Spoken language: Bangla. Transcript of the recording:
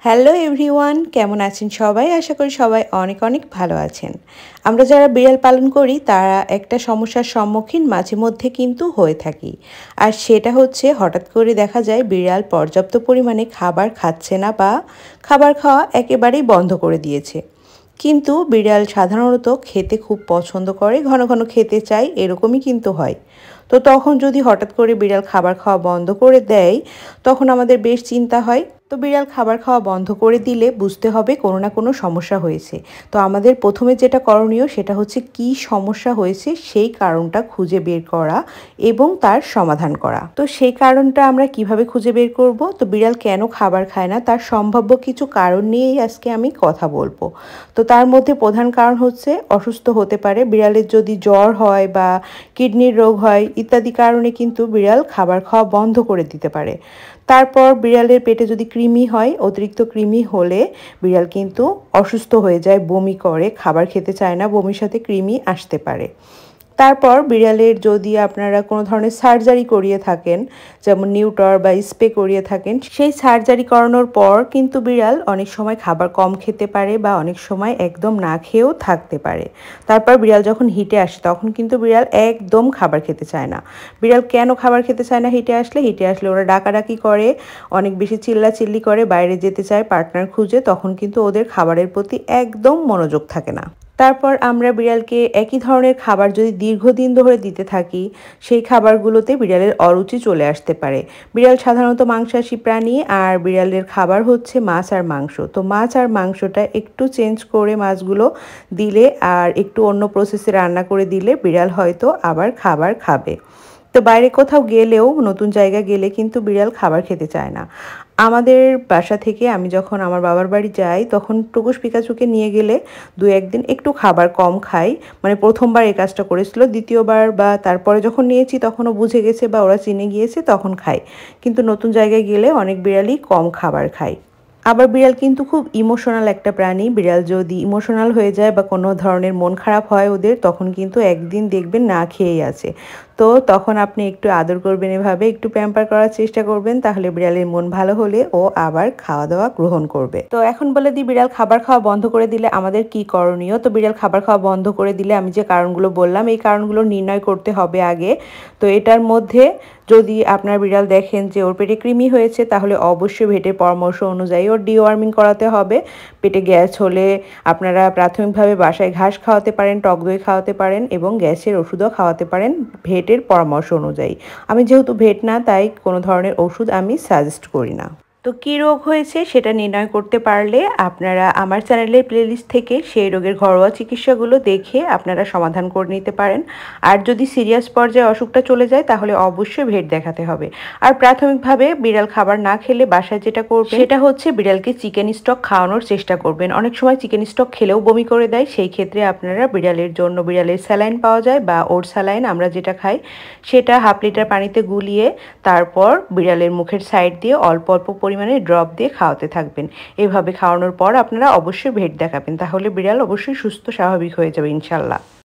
হ্যালো এভরিওয়ান, কেমন আছেন সবাই? আশা করি সবাই অনেক অনেক ভালো আছেন। আমরা যারা বিড়াল পালন করি তারা একটা সমস্যার সম্মুখীন মাঝে মধ্যে কিন্তু হয়ে থাকি। আর সেটা হচ্ছে হঠাৎ করে দেখা যায় বিড়াল পর্যাপ্ত পরিমাণে খাবার খাচ্ছে না বা খাবার খাওয়া একেবারেই বন্ধ করে দিয়েছে। কিন্তু বিড়াল সাধারণত খেতে খুব পছন্দ করে, ঘন ঘন খেতে চায়, এরকমই কিন্তু হয়। তো তখন যদি হঠাৎ করে বিড়াল খাবার খাওয়া বন্ধ করে দেয়, তখন আমাদের বেশ চিন্তা হয়। তো বিড়াল খাবার খাওয়া বন্ধ করে দিলে বুঝতে হবে কোনো না কোনো সমস্যা হয়েছে। তো আমাদের প্রথমে যেটা করণীয় সেটা হচ্ছে কী সমস্যা হয়েছে সেই কারণটা খুঁজে বের করা এবং তার সমাধান করা। তো সেই কারণটা আমরা কিভাবে খুঁজে বের করব? তো বিড়াল কেন খাবার খায় না তার সম্ভাব্য কিছু কারণ নিয়েই আজকে আমি কথা বলবো। তো তার মধ্যে প্রধান কারণ হচ্ছে অসুস্থ হতে পারে। বিড়ালের যদি জ্বর হয় বা কিডনির রোগ হয় ইত্যাদি কারণে কিন্তু বিড়াল খাবার খাওয়া বন্ধ করে দিতে পারে। তারপর বিড়ালের পেটে যদি কৃমি হয়, অতিরিক্ত কৃমি হলে বিড়াল কিন্তু অসুস্থ হয়ে যায়, বমি করে, খাবার খেতে চায় না, বমির সাথে কৃমি আসতে পারে। তারপর বিড়ালের যদি আপনারা কোনো ধরনের সার্জারি করিয়ে থাকেন, যেমন নিউটার বা স্প্রে করিয়ে থাকেন, সেই সার্জারি করানোর পর কিন্তু বিড়াল অনেক সময় খাবার কম খেতে পারে বা অনেক সময় একদম না খেয়েও থাকতে পারে। তারপর বিড়াল যখন হিটে আসে তখন কিন্তু বিড়াল একদম খাবার খেতে চায় না। বিড়াল কেন খাবার খেতে চায় না? হিটে আসলে ওরা ডাকাডাকি করে, অনেক বেশি চিল্লাচিল্লি করে, বাইরে যেতে চায় পার্টনার খুঁজে, তখন কিন্তু ওদের খাবারের প্রতি একদম মনোযোগ থাকে না। তারপর আমরা বিড়ালকে একই ধরনের খাবার যদি দীর্ঘদিন ধরে দিতে থাকি, সেই খাবারগুলোতে বিড়ালের অরুচি চলে আসতে পারে। বিড়াল সাধারণত মাংসাশী প্রাণী, আর বিড়ালের খাবার হচ্ছে মাছ আর মাংস। তো মাছ আর মাংসটা একটু চেঞ্জ করে মাছগুলো দিলে আর একটু অন্য প্রসেসে রান্না করে দিলে বিড়াল হয়তো আবার খাবার খাবে। তো বাইরে কোথাও গেলেও, নতুন জায়গায় গেলে কিন্তু বিড়াল খাবার খেতে চায় না। আমাদের বাসা থেকে আমি যখন আমার বাবার বাড়ি যাই তখন টুকুস পিকাচুকে নিয়ে গেলে দু একদিন একটু খাবার কম খাই। মানে প্রথমবার এই কাজটা করেছিল, দ্বিতীয়বার বা তারপরে যখন নিয়েছি তখনও বুঝে গেছে বা ওরা চিনে গিয়েছে তখন খাই। কিন্তু নতুন জায়গায় গেলে অনেক বিড়ালই কম খাবার খায়। আবার বিড়াল কিন্তু খুব ইমোশনাল একটা প্রাণী। বিড়াল যদি ইমোশনাল হয়ে যায় বা কোনো ধরনের মন খারাপ হয় ওদের, তখন কিন্তু একদিন দেখবেন না খেয়েই আছে। তো তখন আপনি একটু আদর করবেন, এভাবে একটু প্যাম্পার করার চেষ্টা করবেন, তাহলে বিড়ালের মন ভালো হলে ও আবার খাওয়া দাওয়া গ্রহণ করবে। তো এখন বলে দিই বিড়াল খাবার খাওয়া বন্ধ করে দিলে আমাদের কি করণীয়। তো বিড়াল খাবার খাওয়া বন্ধ করে দিলে আমি যে কারণগুলো বললাম এই কারণগুলো নির্ণয় করতে হবে আগে। তো এটার মধ্যে যদি আপনার বিড়াল দেখেন যে ওর পেটে কৃমি হয়েছে, তাহলে অবশ্যই ভেটের পরামর্শ অনুযায়ী ওর ডিওয়ার্মিং করাতে হবে। পেটে গ্যাস হলে আপনারা প্রাথমিকভাবে বাসায় ঘাস খাওয়াতে পারেন, টক দই খাওয়াতে পারেন এবং গ্যাসের ওষুধও খাওয়াতে পারেন ভেটের পরামর্শ অনুযায়ী। আমি যেহেতু ভেট না, তাই কোনো ধরনের ওষুধ আমি সাজেস্ট করি না। তো কী রোগ হয়েছে সেটা নির্ণয় করতে পারলে আপনারা আমার চ্যানেলের প্লেলিস্ট থেকে সেই রোগের ঘরোয়া চিকিৎসাগুলো দেখে আপনারা সমাধান করে নিতে পারেন। আর যদি সিরিয়াস পর্যায়ে অসুখটা চলে যায় তাহলে অবশ্যই ভেট দেখাতে হবে। আর প্রাথমিকভাবে বিড়াল খাবার না খেলে বাসায় যেটা করবেন সেটা হচ্ছে বিড়ালকে চিকেন স্টক খাওয়ানোর চেষ্টা করবেন। অনেক সময় চিকেন স্টক খেলেও বমি করে দেয়, সেই ক্ষেত্রে আপনারা বিড়ালের জন্য বিড়ালের স্যালাইন পাওয়া যায় বা ওর স্যালাইন আমরা যেটা খাই সেটা হাফ লিটার পানিতে গুলিয়ে তারপর বিড়ালের মুখের সাইড দিয়ে অল্প অল্প পরিমাণে ড্রপ দিয়ে খাওয়াতে থাকবেন। এভাবে খাওয়ানোর পর আপনারা অবশ্যই ভেট দেখাবেন, তাহলে বিড়াল অবশ্যই সুস্থ স্বাভাবিক হয়ে যাবে ইনশাল্লাহ।